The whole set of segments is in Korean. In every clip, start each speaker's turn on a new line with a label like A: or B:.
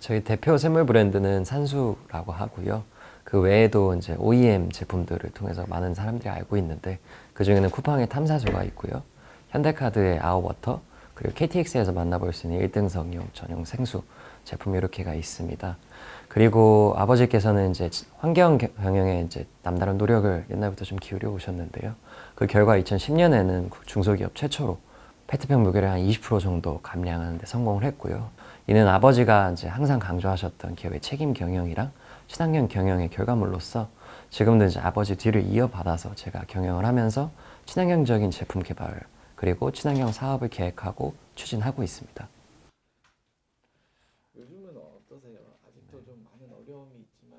A: 저희 대표 샘물 브랜드는 산수라고 하고요. 그 외에도 이제 OEM 제품들을 통해서 많은 사람들이 알고 있는데 그 중에는 쿠팡의 탐사조가 있고요. 현대카드의 아워워터, 그리고 KTX에서 만나볼 수 있는 1등석용 전용 생수 제품 이렇게가 있습니다. 그리고 아버지께서는 이제 환경 경영에 이제 남다른 노력을 옛날부터 좀 기울여 오셨는데요. 그 결과 2010년에는 중소기업 최초로 페트병 무게를 한 20% 정도 감량하는 데 성공을 했고요. 이는 아버지가 이제 항상 강조하셨던 기업의 책임 경영이랑 친환경 경영의 결과물로서 지금도 이제 아버지 뒤를 이어받아서 제가 경영을 하면서 친환경적인 제품 개발 그리고 친환경 사업을 계획하고 추진하고 있습니다.
B: 요즘은 어떠세요? 아직도 좀 많은 어려움이 있지만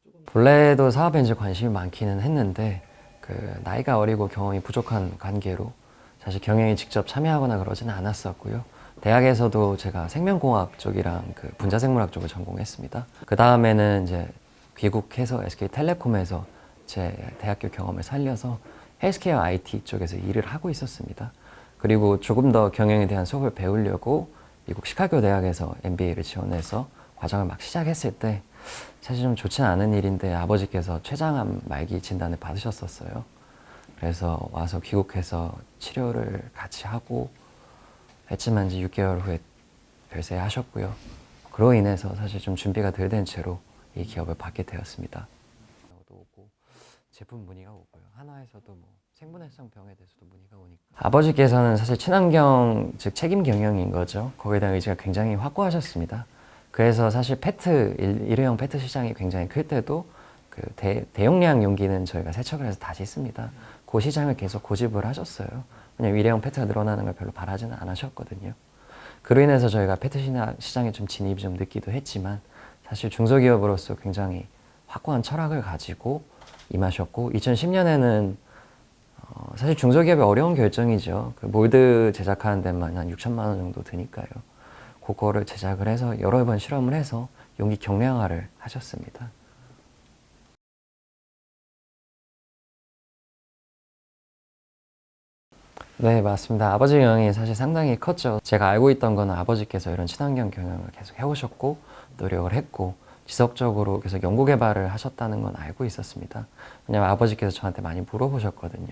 B: 조금
A: 본래도 사업에 이제 관심이 많기는 했는데 그 나이가 어리고 경험이 부족한 관계로 사실 경영에 직접 참여하거나 그러지는 않았었고요. 대학에서도 제가 생명공학 쪽이랑 그 분자생물학 쪽을 전공했습니다. 그 다음에는 이제 귀국해서 SK텔레콤에서 제 대학교 경험을 살려서 헬스케어 IT 쪽에서 일을 하고 있었습니다. 그리고 조금 더 경영에 대한 수업을 배우려고 미국 시카고 대학에서 MBA를 지원해서 과정을 막 시작했을 때 사실 좀 좋지는 않은 일인데 아버지께서 췌장암 말기 진단을 받으셨었어요. 그래서 와서 귀국해서 치료를 같이 하고 했지만 이제 6개월 후에 별세하셨고요. 그로 인해서 사실 좀 준비가 덜 된 채로 이 기업을 받게 되었습니다. 오고 제품 문의가 오고요. 하나에서도 뭐 생분해성 병에 대해서도 문의가 오니까 아버지께서는 사실 친환경 즉 책임 경영인 거죠. 거기에 대한 의지가 굉장히 확고하셨습니다. 그래서 사실 페트 일회용 페트 시장이 굉장히 클 때도 그 대용량 용기는 저희가 세척을 해서 다시 씁니다. 그 시장을 계속 고집을 하셨어요. 왜냐면 일회용 페트가 늘어나는 걸 별로 바라지는 않으셨거든요. 그로 인해서 저희가 페트 시장에 좀 진입이 좀 늦기도 했지만 사실 중소기업으로서 굉장히 확고한 철학을 가지고 임하셨고 2010년에는 사실 중소기업이 어려운 결정이죠. 그 몰드 제작하는 데만 한 6천만 원 정도 드니까요. 그거를 제작을 해서 여러 번 실험을 해서 용기 경량화를 하셨습니다. 네, 맞습니다. 아버지 영향이 사실 상당히 컸죠. 제가 알고 있던 거는 아버지께서 이런 친환경 경영을 계속 해오셨고 노력을 했고 지속적으로 계속 연구 개발을 하셨다는 건 알고 있었습니다. 왜냐하면 아버지께서 저한테 많이 물어보셨거든요.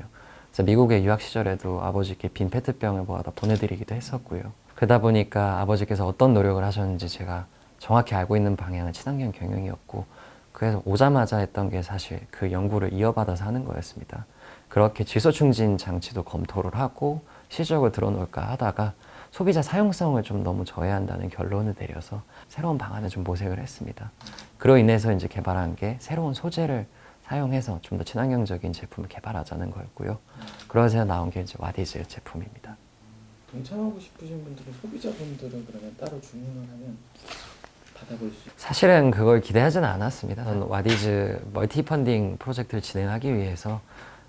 A: 그래서 미국에 유학 시절에도 아버지께 빈 페트병을 모아다 보내드리기도 했었고요. 그러다 보니까 아버지께서 어떤 노력을 하셨는지 제가 정확히 알고 있는 방향은 친환경 경영이었고 그래서 오자마자 했던 게 사실 그 연구를 이어받아서 하는 거였습니다. 그렇게 질소 충진 장치도 검토를 하고 시적을 들어놓을까 하다가 소비자 사용성을 좀 너무 저해한다는 결론을 내려서 새로운 방안을 좀 모색을 했습니다. 그로 인해서 이제 개발한 게 새로운 소재를 사용해서 좀 더 친환경적인 제품을 개발하자는 거였고요. 그래서 나온 게 이제 와디즈 제품입니다.
B: 동참하고 싶으신 분들은 소비자분들은 그러면 따로 주문을 하면 받아볼 수 있어요.
A: 사실은 그걸 기대하지는 않았습니다. 저는 와디즈 멀티 펀딩 프로젝트를 진행하기 위해서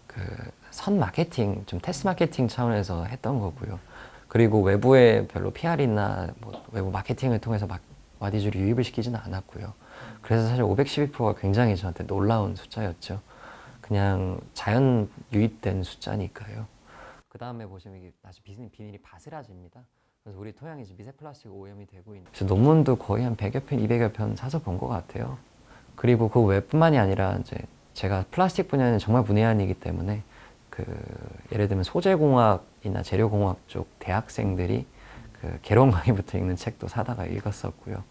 A: 그 선 마케팅, 좀 테스트 마케팅 차원에서 했던 거고요. 그리고 외부에 별로 PR이나 뭐 외부 마케팅을 통해서 와디즈를 유입을 시키지는 않았고요. 그래서 사실 512%가 굉장히 저한테 놀라운 숫자였죠. 그냥 자연 유입된 숫자니까요. 그 다음에 보시면 이게 다시 비닐이 바스라집니다. 그래서 우리 토양이 지금 미세 플라스틱 오염이 되고 있는. 그래서 논문도 거의 한 100여 편, 200여 편 사서 본 것 같아요. 그리고 그 외뿐만이 아니라 이제 제가 플라스틱 분야는 정말 문외한이기 때문에 그 예를 들면 소재공학이나 재료공학 쪽 대학생들이 그 개론 강의부터 읽는 책도 사다가 읽었었고요.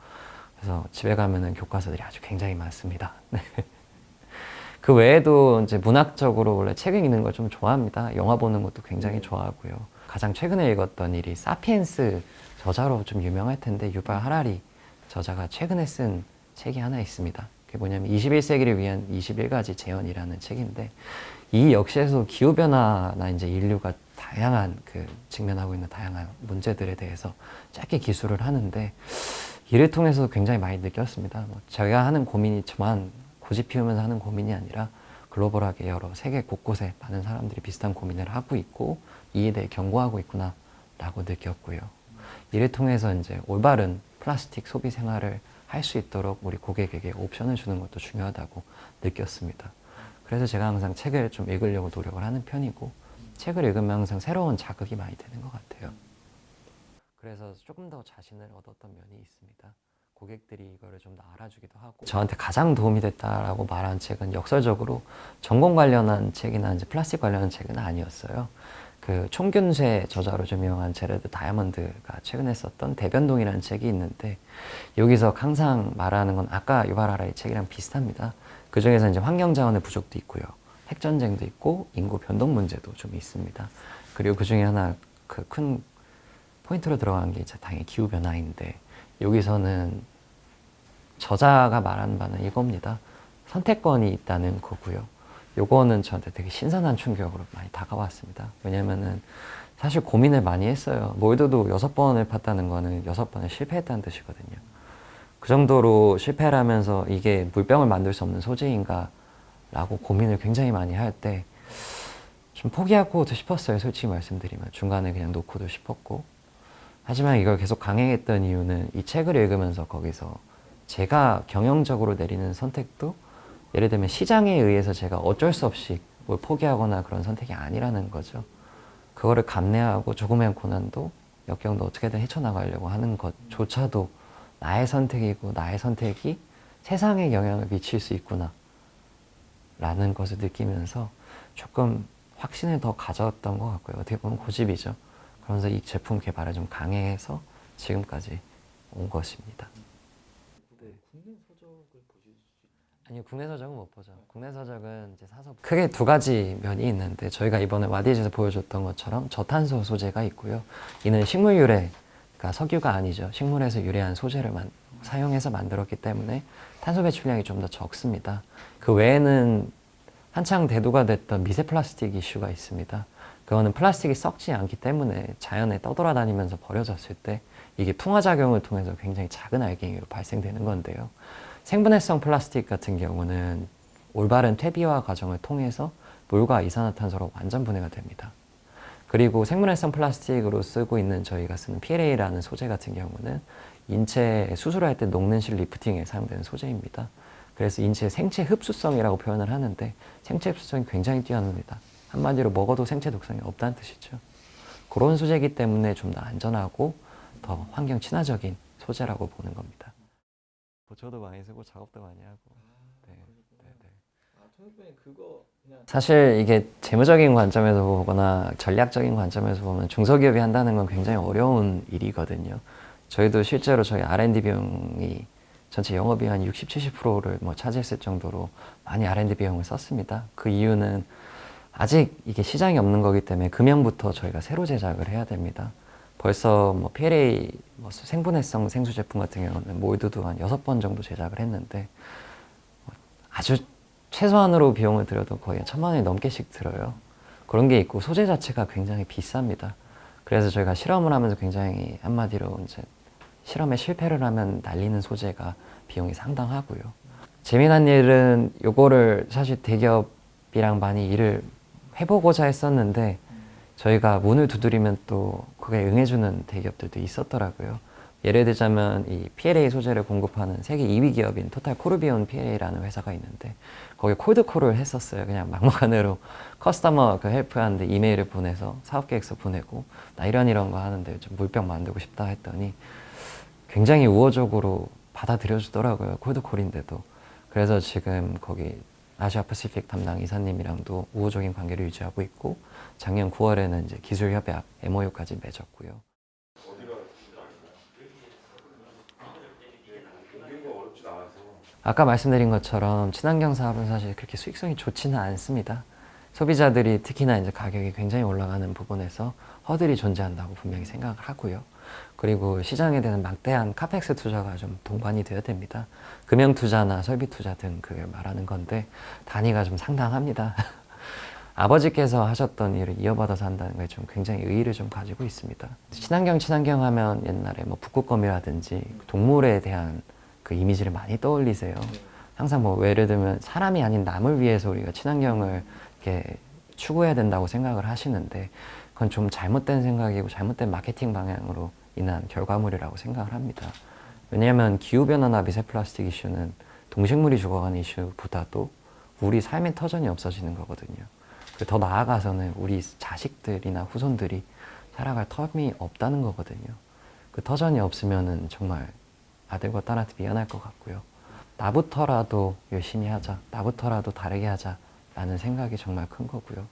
A: 그래서 집에 가면은 교과서들이 아주 굉장히 많습니다. 그 외에도 이제 문학적으로 원래 책 읽는 걸 좀 좋아합니다. 영화 보는 것도 굉장히 좋아하고요. 가장 최근에 읽었던 일이 사피엔스 저자로 좀 유명할 텐데 유발 하라리 저자가 최근에 쓴 책이 하나 있습니다. 그게 뭐냐면 21세기를 위한 21가지 재현이라는 책인데 이 역시에서 기후변화나 이제 인류가 다양한 그 직면하고 있는 다양한 문제들에 대해서 짧게 기술을 하는데 이를 통해서 굉장히 많이 느꼈습니다. 뭐 제가 하는 고민이 저만 고집 피우면서 하는 고민이 아니라 글로벌하게 여러 세계 곳곳에 많은 사람들이 비슷한 고민을 하고 있고 이에 대해 경고하고 있구나 라고 느꼈고요. 이를 통해서 이제 올바른 플라스틱 소비 생활을 할 수 있도록 우리 고객에게 옵션을 주는 것도 중요하다고 느꼈습니다. 그래서 제가 항상 책을 좀 읽으려고 노력을 하는 편이고 책을 읽으면 항상 새로운 자극이 많이 되는 것 같아요. 그래서 조금 더 자신을 얻었던 면이 있습니다. 고객들이 이거를 좀 더 알아주기도 하고 저한테 가장 도움이 됐다라고 말한 책은 역설적으로 전공 관련한 책이나 이제 플라스틱 관련한 책은 아니었어요. 그 총균쇠 저자로 좀 유명한 제레드 다이아몬드가 최근에 썼던 대변동이라는 책이 있는데 여기서 항상 말하는 건 아까 유발하라의 책이랑 비슷합니다. 그 중에서 이제 환경 자원의 부족도 있고요. 핵전쟁도 있고 인구 변동 문제도 좀 있습니다. 그리고 그 중에 하나 그 큰 포인트로 들어간 게 이제 당연히 기후 변화인데 여기서는 저자가 말하는 바는 이겁니다. 선택권이 있다는 거고요. 요거는 저한테 되게 신선한 충격으로 많이 다가왔습니다. 왜냐면은 사실 고민을 많이 했어요. 몰드도 6번을 팠다는 거는 6번을 실패했다는 뜻이거든요. 그 정도로 실패를 하면서 이게 물병을 만들 수 없는 소재인가 라고 고민을 굉장히 많이 할 때 좀 포기하고도 싶었어요. 솔직히 말씀드리면. 중간에 그냥 놓고도 싶었고. 하지만 이걸 계속 강행했던 이유는 이 책을 읽으면서 거기서 제가 경영적으로 내리는 선택도 예를 들면 시장에 의해서 제가 어쩔 수 없이 뭘 포기하거나 그런 선택이 아니라는 거죠. 그거를 감내하고 조금의 고난도 역경도 어떻게든 헤쳐나가려고 하는 것조차도 나의 선택이고 나의 선택이 세상에 영향을 미칠 수 있구나 라는 것을 느끼면서 조금 확신을 더 가졌던 것 같고요. 어떻게 보면 고집이죠. 그러면서 이 제품 개발을 좀 강행해서 지금까지 온 것입니다.
B: 국내 서적을 보실 수 있나요?
A: 아니요, 국내 서적은 못 보죠. 국내 서적은 이제 사서 크게 두 가지 면이 있는데 저희가 이번에 와디즈에서 보여줬던 것처럼 저탄소 소재가 있고요. 이는 식물 유래, 그러니까 석유가 아니죠. 식물에서 유래한 소재를 사용해서 만들었기 때문에 탄소 배출량이 좀 더 적습니다. 그 외에는 한창 대두가 됐던 미세 플라스틱 이슈가 있습니다. 그거는 플라스틱이 썩지 않기 때문에 자연에 떠돌아다니면서 버려졌을 때 이게 풍화작용을 통해서 굉장히 작은 알갱이로 발생되는 건데요. 생분해성 플라스틱 같은 경우는 올바른 퇴비화 과정을 통해서 물과 이산화탄소로 완전 분해가 됩니다. 그리고 생분해성 플라스틱으로 쓰고 있는 저희가 쓰는 PLA라는 소재 같은 경우는 인체 수술할 때 녹는 실 리프팅에 사용되는 소재입니다. 그래서 인체의 생체 흡수성이라고 표현을 하는데 생체 흡수성이 굉장히 뛰어납니다. 한마디로 먹어도 생체 독성이 없다는 뜻이죠. 그런 소재이기 때문에 좀 더 안전하고 더 환경 친화적인 소재라고 보는 겁니다. 보초도 많이 쓰고 작업도 많이 하고. 네, 네, 네.
B: 통역병이 그거 그냥
A: 사실 이게 재무적인 관점에서 보거나 전략적인 관점에서 보면 중소기업이 한다는 건 굉장히 어려운 일이거든요. 저희도 실제로 저희 R&D 비용이 전체 영업이 한 60, 70%를 차지했을 정도로 많이 R&D 비용을 썼습니다. 그 이유는 아직 이게 시장이 없는 거기 때문에 금형부터 저희가 새로 제작을 해야 됩니다. 벌써 PLA 생분해성 생수 제품 같은 경우는 몰드도 한 6번 정도 제작을 했는데 아주 최소한으로 비용을 들여도 거의 1,000만 원이 넘게씩 들어요. 그런 게 있고 소재 자체가 굉장히 비쌉니다. 그래서 저희가 실험을 하면서 굉장히 한마디로 이제 실험에 실패를 하면 날리는 소재가 비용이 상당하고요. 재미난 일은 요거를 사실 대기업이랑 많이 일을 해보고자 했었는데 저희가 문을 두드리면 또 그게 응해주는 대기업들도 있었더라고요. 예를 들자면 이 PLA 소재를 공급하는 세계 2위 기업인 토탈 코르비온 PLA라는 회사가 있는데 거기에 콜드콜을 했었어요. 그냥 막무가내로 커스터머 헬프하는데 이메일을 보내서 사업계획서 보내고 나 이런 거 하는데 좀 물병 만들고 싶다 했더니 굉장히 우호적으로 받아들여 주더라고요. 콜드콜인데도. 그래서 지금 거기 아시아 패시픽 담당 이사님이랑도 우호적인 관계를 유지하고 있고 작년 9월에는 이제 기술협약 MOU까지 맺었고요. 아까 말씀드린 것처럼 친환경 사업은 사실 그렇게 수익성이 좋지는 않습니다. 소비자들이 특히나 이제 가격이 굉장히 올라가는 부분에서 허들이 존재한다고 분명히 생각을 하고요. 그리고 시장에 대한 막대한 카펙스 투자가 좀 동반이 되어야 됩니다. 금융 투자나 설비 투자 등 그걸 말하는 건데 단위가 좀 상당합니다. 아버지께서 하셨던 일을 이어받아서 한다는 게 좀 굉장히 의의를 좀 가지고 있습니다. 친환경 하면 옛날에 북극곰이라든지 동물에 대한 그 이미지를 많이 떠올리세요. 항상 예를 들면 사람이 아닌 남을 위해서 우리가 친환경을 이렇게 추구해야 된다고 생각을 하시는데 그건 좀 잘못된 생각이고 잘못된 마케팅 방향으로 인한 결과물이라고 생각을 합니다. 왜냐하면 기후변화나 미세 플라스틱 이슈는 동식물이 죽어가는 이슈보다도 우리 삶의 터전이 없어지는 거거든요. 더 나아가서는 우리 자식들이나 후손들이 살아갈 텀이 없다는 거거든요. 그 터전이 없으면은 정말 아들과 딸한테 미안할 것 같고요. 나부터라도 열심히 하자, 나부터라도 다르게 하자 라는 생각이 정말 큰 거고요.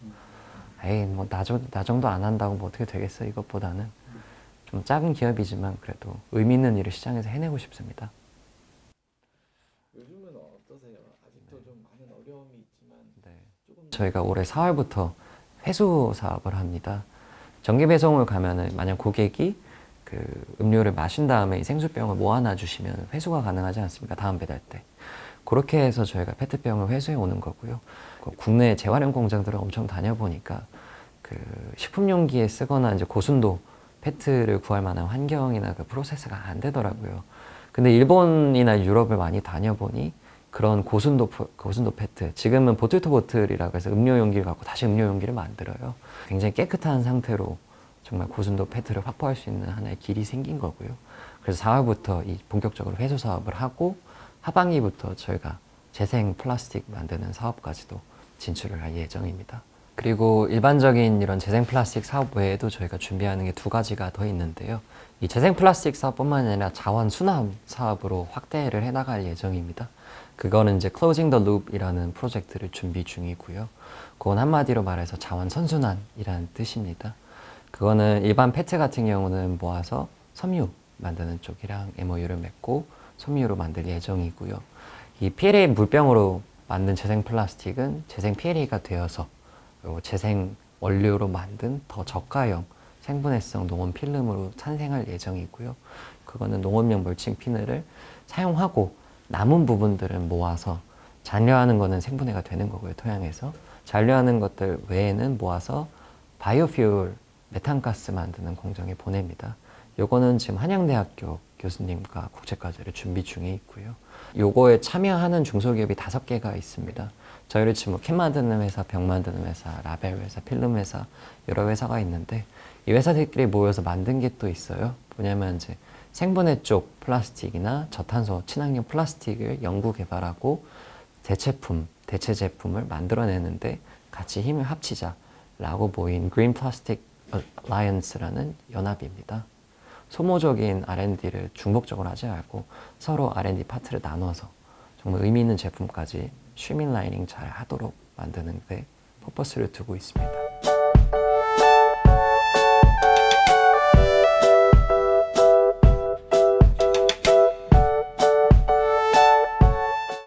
A: 에이 뭐 나 정도 안 한다고 뭐 어떻게 되겠어, 이것보다는 좀 작은 기업이지만 그래도 의미 있는 일을 시장에서 해내고 싶습니다.
B: 요즘은 어떠세요? 아직도 좀 많은 어려움이 있지만 조금
A: 저희가 올해 4월부터 회수 사업을 합니다. 정기 배송을 가면은 만약 고객이 그 음료를 마신 다음에 이 생수병을 모아놔 주시면 회수가 가능하지 않습니까? 다음 배달 때. 그렇게 해서 저희가 페트병을 회수해 오는 거고요. 국내 재활용 공장들을 엄청 다녀보니까 그 식품용기에 쓰거나 이제 고순도 페트를 구할 만한 환경이나 그 프로세스가 안 되더라고요. 근데 일본이나 유럽을 많이 다녀보니 그런 고순도 페트, 지금은 보틀 투 보틀이라고 해서 음료 용기를 갖고 다시 음료 용기를 만들어요. 굉장히 깨끗한 상태로 정말 고순도 페트를 확보할 수 있는 하나의 길이 생긴 거고요. 그래서 4월부터 이 본격적으로 회수 사업을 하고 하반기부터 저희가 재생 플라스틱 만드는 사업까지도 진출을 할 예정입니다. 그리고 일반적인 이런 재생 플라스틱 사업 외에도 저희가 준비하는 게 2가지가 더 있는데요. 이 재생 플라스틱 사업뿐만 아니라 자원 순환 사업으로 확대를 해나갈 예정입니다. 그거는 이제 Closing the Loop이라는 프로젝트를 준비 중이고요. 그건 한마디로 말해서 자원 선순환이라는 뜻입니다. 그거는 일반 페트 같은 경우는 모아서 섬유 만드는 쪽이랑 MOU를 맺고 섬유로 만들 예정이고요. 이 PLA 물병으로 만든 재생 플라스틱은 재생 PLA가 되어서 재생 원료로 만든 더 저가형 생분해성 농원 필름으로 탄생할 예정이고요. 그거는 농업용 멀칭 피늘을 사용하고 남은 부분들은 모아서 잔류하는 거는 생분해가 되는 거고요. 토양에서 잔류하는 것들 외에는 모아서 바이오퓨얼 메탄가스 만드는 공정에 보냅니다. 요거는 지금 한양대학교 교수님과 국제과제를 준비 중에 있고요. 요거에 참여하는 중소기업이 5개가 있습니다. 저희를 치면 캔 만드는 회사, 병 만드는 회사, 라벨 회사, 필름 회사 여러 회사가 있는데 이 회사들끼리 모여서 만든 게 또 있어요. 뭐냐면 이제 생분해 쪽 플라스틱이나 저탄소 친환경 플라스틱을 연구 개발하고 대체 제품을 만들어내는데 같이 힘을 합치자라고 모인 Green Plastic Alliance라는 연합입니다. 소모적인 R&D를 중복적으로 하지 않고 서로 R&D 파트를 나눠서 정말 의미 있는 제품까지 스트리밍라이닝 잘 하도록 만드는 데 퍼포스를 두고 있습니다.